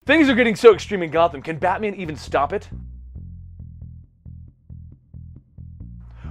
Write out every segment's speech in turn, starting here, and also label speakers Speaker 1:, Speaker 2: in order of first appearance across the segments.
Speaker 1: Things are getting so extreme in Gotham, can Batman even stop it?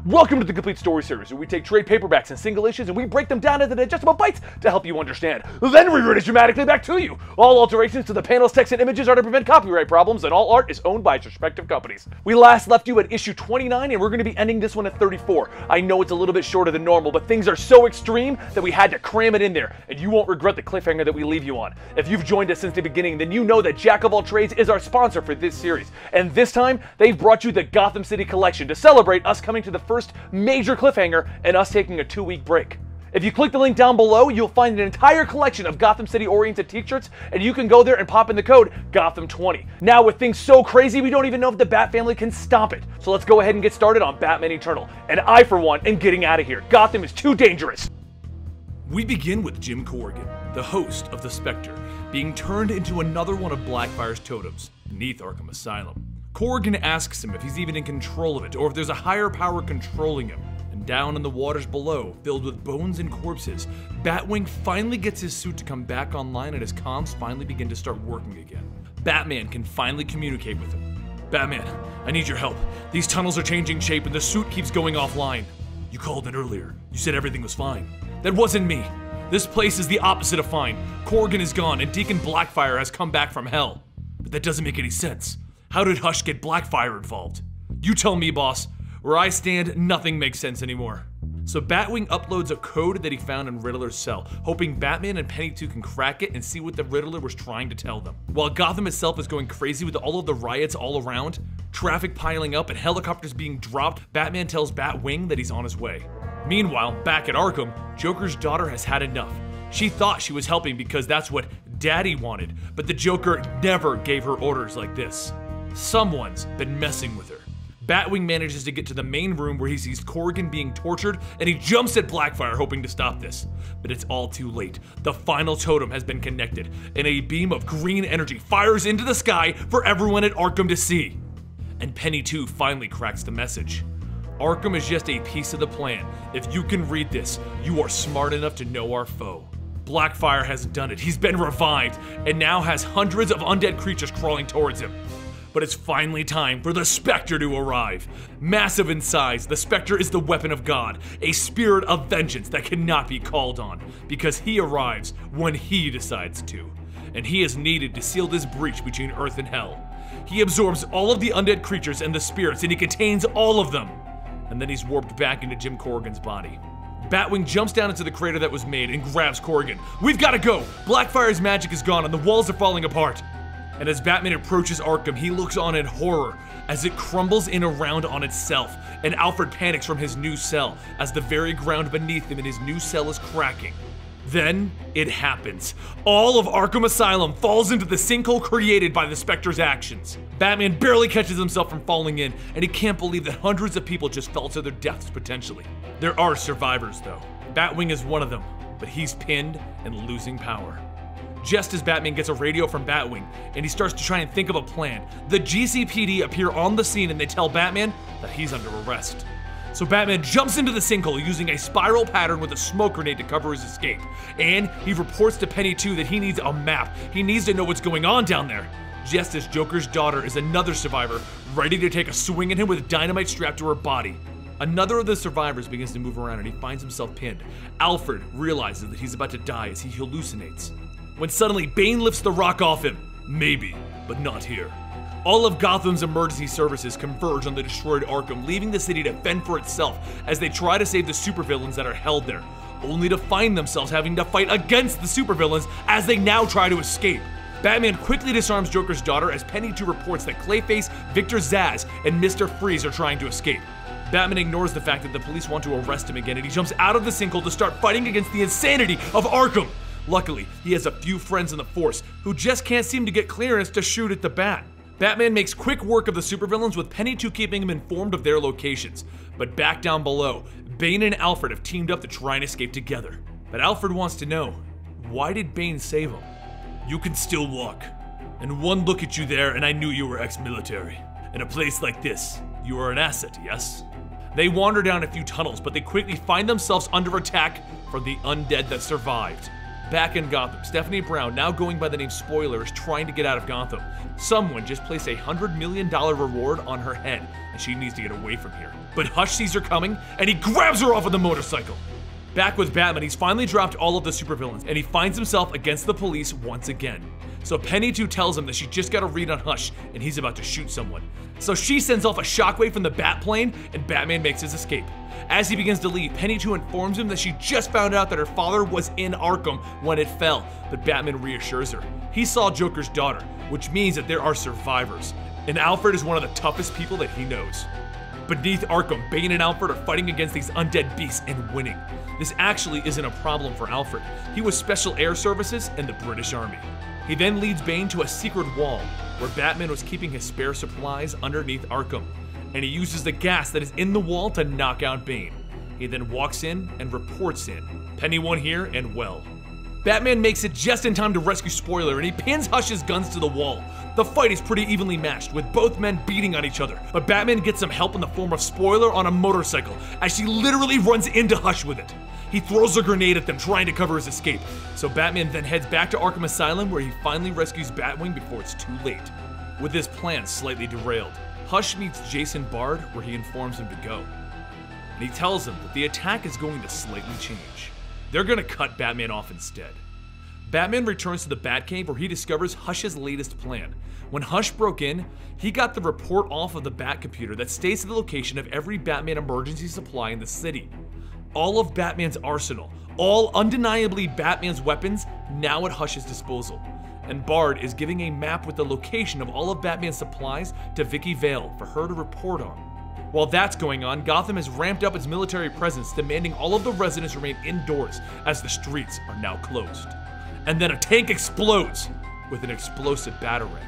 Speaker 1: Welcome to the Complete Story Series, where we take trade paperbacks and single issues and we break them down into digestible bites to help you understand. Then we read it dramatically back to you. All alterations to the panels, text, and images are to prevent copyright problems, and all art is owned by its respective companies. We last left you at issue 29, and we're going to be ending this one at 34. I know it's a little bit shorter than normal, but things are so extreme that we had to cram it in there, and you won't regret the cliffhanger that we leave you on. If you've joined us since the beginning, then you know that Jack of All Trades is our sponsor for this series, and this time, they've brought you the Gotham City Collection to celebrate us coming to the first major cliffhanger and us taking a 2-week break. If you click the link down below, you'll find an entire collection of Gotham City oriented t-shirts, and you can go there and pop in the code Gotham20. Now, with things so crazy, we don't even know if the Bat family can stop it. So let's go ahead and get started on Batman Eternal. And I, for one, am getting out of here. Gotham is too dangerous.
Speaker 2: We begin with Jim Corrigan, the host of the Spectre, being turned into another one of Blackfire's totems beneath Arkham Asylum. Corrigan asks him if he's even in control of it, or if there's a higher power controlling him. And down in the waters below, filled with bones and corpses, Batwing finally gets his suit to come back online and his comms finally begin to start working again. Batman can finally communicate with him. Batman, I need your help. These tunnels are changing shape and the suit keeps going offline. You called in earlier. You said everything was fine. That wasn't me. This place is the opposite of fine. Corrigan is gone and Deacon Blackfire has come back from hell. But that doesn't make any sense. How did Hush get Blackfire involved? You tell me, boss. Where I stand, nothing makes sense anymore. So Batwing uploads a code that he found in Riddler's cell, hoping Batman and Penny 2 can crack it and see what the Riddler was trying to tell them. While Gotham itself is going crazy with all of the riots all around, traffic piling up and helicopters being dropped, Batman tells Batwing that he's on his way. Meanwhile, back at Arkham, Joker's daughter has had enough. She thought she was helping because that's what Daddy wanted, but the Joker never gave her orders like this. Someone's been messing with her. Batwing manages to get to the main room where he sees Corrigan being tortured, and he jumps at Blackfire hoping to stop this. But it's all too late. The final totem has been connected, and a beam of green energy fires into the sky for everyone at Arkham to see. And Penny 2 finally cracks the message. Arkham is just a piece of the plan. If you can read this, you are smart enough to know our foe. Blackfire has done it. He's been revived, and now has hundreds of undead creatures crawling towards him. But it's finally time for the Spectre to arrive. Massive in size, the Spectre is the weapon of God, a spirit of vengeance that cannot be called on, because he arrives when he decides to. And he is needed to seal this breach between Earth and Hell. He absorbs all of the undead creatures and the spirits, and he contains all of them. And then he's warped back into Jim Corrigan's body. Batwing jumps down into the crater that was made and grabs Corrigan. We've got to go! Blackfire's magic is gone and the walls are falling apart. And as Batman approaches Arkham, he looks on in horror as it crumbles in around on itself, and Alfred panics from his new cell as the very ground beneath him in his new cell is cracking. Then it happens. All of Arkham Asylum falls into the sinkhole created by the Spectre's actions. Batman barely catches himself from falling in, and he can't believe that hundreds of people just fell to their deaths potentially. There are survivors though. Batwing is one of them, but he's pinned and losing power. Just as Batman gets a radio from Batwing, and he starts to try and think of a plan, the GCPD appear on the scene and they tell Batman that he's under arrest. So Batman jumps into the sinkhole using a spiral pattern with a smoke grenade to cover his escape. And he reports to Penny 2 that he needs a map. He needs to know what's going on down there. Just as Joker's daughter is another survivor, ready to take a swing at him with dynamite strapped to her body. Another of the survivors begins to move around and he finds himself pinned. Alfred realizes that he's about to die as he hallucinates. When suddenly Bane lifts the rock off him. Maybe, but not here. All of Gotham's emergency services converge on the destroyed Arkham, leaving the city to fend for itself as they try to save the supervillains that are held there, only to find themselves having to fight against the supervillains as they now try to escape. Batman quickly disarms Joker's daughter as Penny 2 reports that Clayface, Victor Zsasz, and Mr. Freeze are trying to escape. Batman ignores the fact that the police want to arrest him again, and he jumps out of the sinkhole to start fighting against the insanity of Arkham. Luckily, he has a few friends in the force who just can't seem to get clearance to shoot at the Bat. Batman makes quick work of the supervillains, with Penny 2 keeping him informed of their locations. But back down below, Bane and Alfred have teamed up to try and escape together. But Alfred wants to know, why did Bane save him? You can still walk. And one look at you there and I knew you were ex-military. In a place like this, you are an asset, yes? They wander down a few tunnels, but they quickly find themselves under attack from the undead that survived. Back in Gotham, Stephanie Brown, now going by the name Spoiler, is trying to get out of Gotham. Someone just placed a $100 million reward on her head, and she needs to get away from here. But Hush sees her coming, and he grabs her off of the motorcycle. Back with Batman, he's finally dropped all of the supervillains, and he finds himself against the police once again. So Penny 2 tells him that she just got a read on Hush, and he's about to shoot someone. So she sends off a shockwave from the Batplane, and Batman makes his escape. As he begins to leave, Penny 2 informs him that she just found out that her father was in Arkham when it fell, but Batman reassures her. He saw Joker's daughter, which means that there are survivors, and Alfred is one of the toughest people that he knows. Beneath Arkham, Bane and Alfred are fighting against these undead beasts and winning. This actually isn't a problem for Alfred. He was Special Air Services in the British Army. He then leads Bane to a secret wall, where Batman was keeping his spare supplies underneath Arkham, and he uses the gas that is in the wall to knock out Bane. He then walks in and reports in. Penny 1 here, and well. Batman makes it just in time to rescue Spoiler, and he pins Hush's guns to the wall. The fight is pretty evenly matched, with both men beating on each other, but Batman gets some help in the form of Spoiler on a motorcycle, as she literally runs into Hush with it. He throws a grenade at them, trying to cover his escape. So Batman then heads back to Arkham Asylum, where he finally rescues Batwing before it's too late. With his plan slightly derailed, Hush meets Jason Bard, where he informs him to go. And he tells him that the attack is going to slightly change. They're gonna cut Batman off instead. Batman returns to the Batcave, where he discovers Hush's latest plan. When Hush broke in, he got the report off of the Bat computer that states the location of every Batman emergency supply in the city. All of Batman's arsenal, all undeniably Batman's weapons, now at Hush's disposal. And Bard is giving a map with the location of all of Batman's supplies to Vicky Vale for her to report on. While that's going on, Gotham has ramped up its military presence, demanding all of the residents remain indoors as the streets are now closed. And then a tank explodes with an explosive batarang.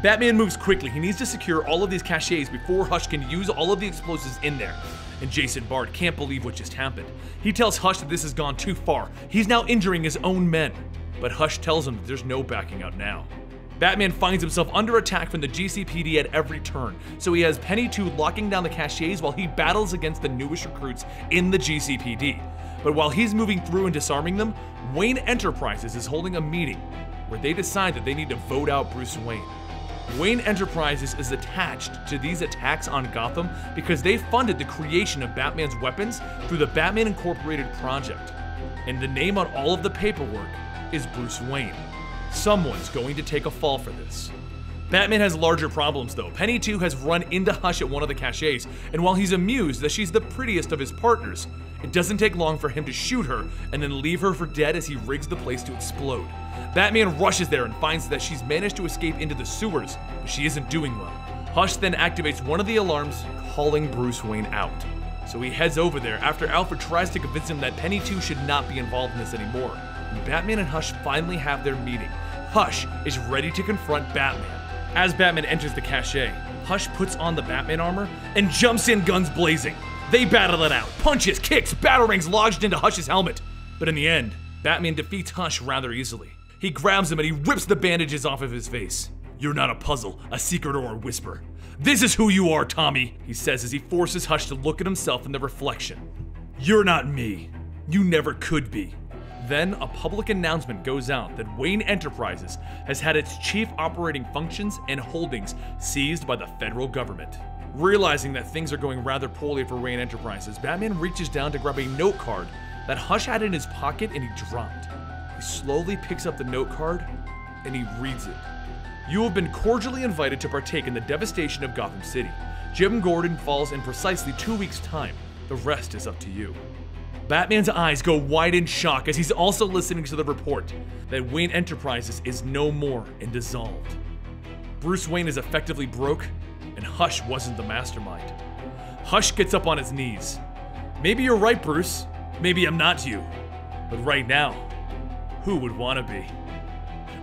Speaker 2: Batman moves quickly. He needs to secure all of these caches before Hush can use all of the explosives in there. And Jason Bard can't believe what just happened. He tells Hush that this has gone too far. He's now injuring his own men. But Hush tells him that there's no backing out now. Batman finds himself under attack from the GCPD at every turn, so he has Penny 2 locking down the caches while he battles against the newest recruits in the GCPD. But while he's moving through and disarming them, Wayne Enterprises is holding a meeting where they decide that they need to vote out Bruce Wayne. Wayne Enterprises is attached to these attacks on Gotham because they funded the creation of Batman's weapons through the Batman Incorporated project. And the name on all of the paperwork is Bruce Wayne. Someone's going to take a fall for this. Batman has larger problems though. Penny 2 has run into Hush at one of the caches, and while he's amused that she's the prettiest of his partners, it doesn't take long for him to shoot her and then leave her for dead as he rigs the place to explode. Batman rushes there and finds that she's managed to escape into the sewers, but she isn't doing well. Hush then activates one of the alarms, calling Bruce Wayne out. So he heads over there after Alfred tries to convince him that Penny 2 should not be involved in this anymore. And Batman and Hush finally have their meeting. Hush is ready to confront Batman. As Batman enters the cache, Hush puts on the Batman armor and jumps in guns blazing. They battle it out. Punches, kicks, batarangs lodged into Hush's helmet. But in the end, Batman defeats Hush rather easily. He grabs him and he rips the bandages off of his face. "You're not a puzzle, a secret, or a whisper. This is who you are, Tommy," he says as he forces Hush to look at himself in the reflection. "You're not me. You never could be." Then a public announcement goes out that Wayne Enterprises has had its chief operating functions and holdings seized by the federal government. Realizing that things are going rather poorly for Wayne Enterprises, Batman reaches down to grab a note card that Hush had in his pocket and he dropped. He slowly picks up the note card and he reads it. "You have been cordially invited to partake in the devastation of Gotham City. Jim Gordon falls in precisely 2 weeks' time. The rest is up to you." Batman's eyes go wide in shock as he's also listening to the report that Wayne Enterprises is no more and dissolved. Bruce Wayne is effectively broke, and Hush wasn't the mastermind. Hush gets up on his knees. "Maybe you're right, Bruce. Maybe I'm not you. But right now, who would want to be?"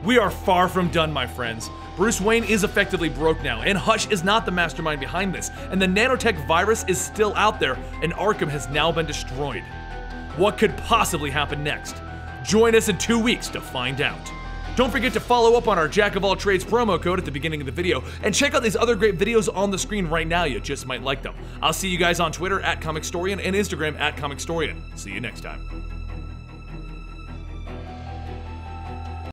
Speaker 2: We are far from done, my friends. Bruce Wayne is effectively broke now, and Hush is not the mastermind behind this, and the nanotech virus is still out there, and Arkham has now been destroyed. What could possibly happen next? Join us in 2 weeks to find out. Don't forget to follow up on our Jack of All Trades promo code at the beginning of the video, and check out these other great videos on the screen right now. You just might like them. I'll see you guys on Twitter at Comicstorian and Instagram at Comicstorian. See you next time.